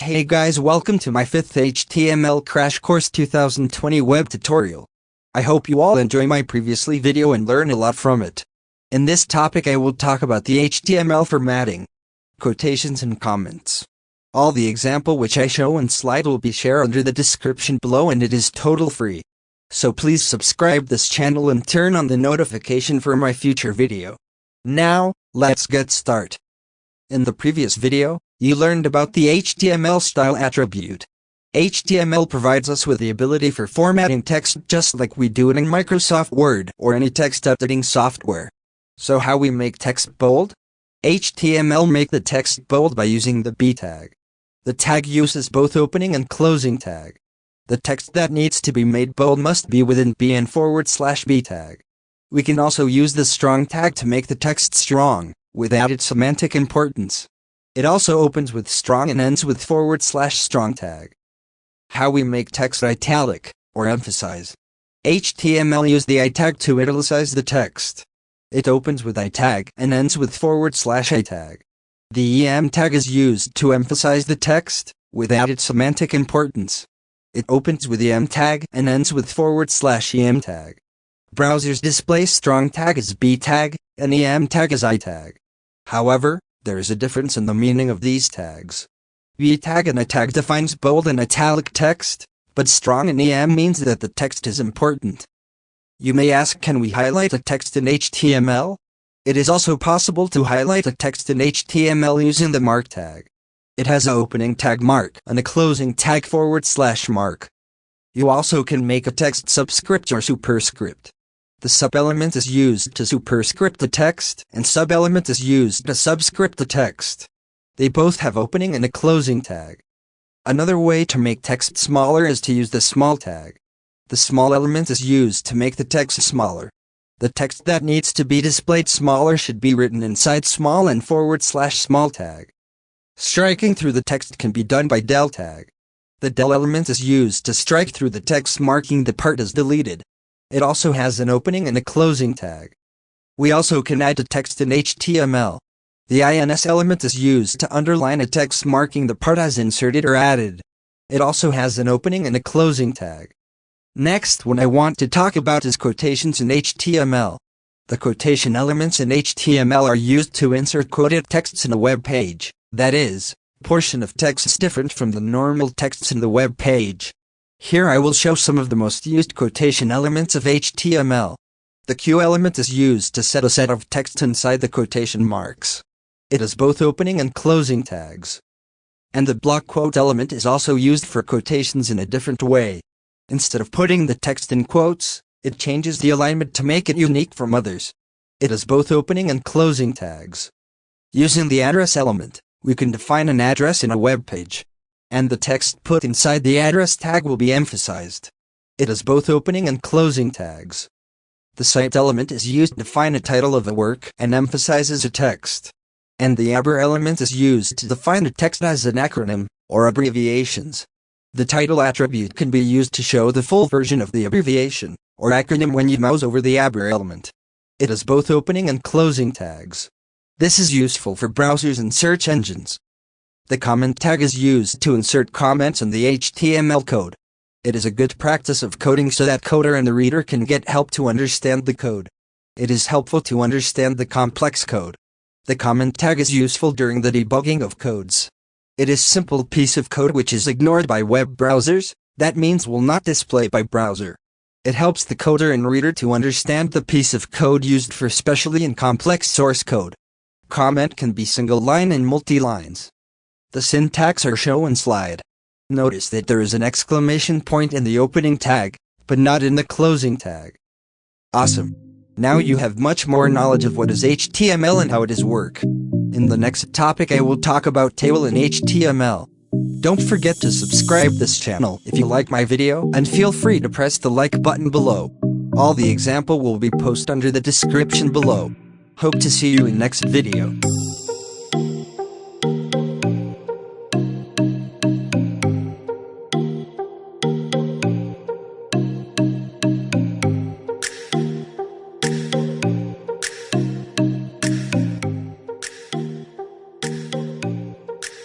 Hey guys, welcome to my 5th HTML Crash Course 2020 web tutorial. I hope you all enjoy my previously video and learn a lot from it. In this topic I will talk about the HTML formatting, quotations and comments. All the example which I show and slide will be shared under the description below and it is total free. So please subscribe this channel and turn on the notification for my future video. Now, let's get started. In the previous video, you learned about the HTML style attribute. HTML provides us with the ability for formatting text just like we do it in Microsoft Word or any text editing software. So how we make text bold? HTML make the text bold by using the B tag. The tag uses both opening and closing tag. The text that needs to be made bold must be within B and /B tag. We can also use the strong tag to make the text strong, with added semantic importance. It also opens with strong and ends with /strong tag. How we make text italic, or emphasize. HTML use the I tag to italicize the text. It opens with I tag and ends with /A tag. The EM tag is used to emphasize the text, with added semantic importance. It opens with EM tag and ends with /EM tag. Browsers display strong tag as B tag, and EM tag as I tag. However, there is a difference in the meaning of these tags. B tag and I tag defines bold and italic text, but strong and EM means that the text is important. You may ask, can we highlight a text in HTML? It is also possible to highlight a text in HTML using the mark tag. It has an opening tag mark and a closing tag /mark. You also can make a text subscript or superscript. The sub-element is used to superscript the text, and sub-element is used to subscript the text. They both have opening and a closing tag. Another way to make text smaller is to use the small tag. The small element is used to make the text smaller. The text that needs to be displayed smaller should be written inside small and /small tag. Striking through the text can be done by del tag. The del element is used to strike through the text, marking the part as deleted. It also has an opening and a closing tag. We also can add a text in HTML. The ins element is used to underline a text, marking the part as inserted or added. It also has an opening and a closing tag. Next one I want to talk about is quotations in HTML. The quotation elements in HTML are used to insert quoted texts in a web page, that is, portion of text is different from the normal texts in the web page. Here I will show some of the most used quotation elements of HTML. The Q element is used to set a set of text inside the quotation marks. It has both opening and closing tags. And the blockquote element is also used for quotations in a different way. Instead of putting the text in quotes, it changes the alignment to make it unique from others. It has both opening and closing tags. Using the address element, we can define an address in a web page. And the text put inside the address tag will be emphasized. It has both opening and closing tags. The cite element is used to define a title of a work and emphasizes a text. And the abbr element is used to define a text as an acronym, or abbreviations. The title attribute can be used to show the full version of the abbreviation, or acronym when you mouse over the abbr element. It has both opening and closing tags. This is useful for browsers and search engines. The comment tag is used to insert comments in the HTML code. It is a good practice of coding so that coder and the reader can get help to understand the code. It is helpful to understand the complex code. The comment tag is useful during the debugging of codes. It is simple piece of code which is ignored by web browsers, that means will not display by browser. It helps the coder and reader to understand the piece of code used for specially in complex source code. Comment can be single line and multi-lines. The syntax are shown in slide. Notice that there is an exclamation point in the opening tag, but not in the closing tag. Awesome! Now you have much more knowledge of what is HTML and how it is work. In the next topic I will talk about table in HTML. Don't forget to subscribe this channel if you like my video and feel free to press the like button below. All the example will be posted under the description below. Hope to see you in next video.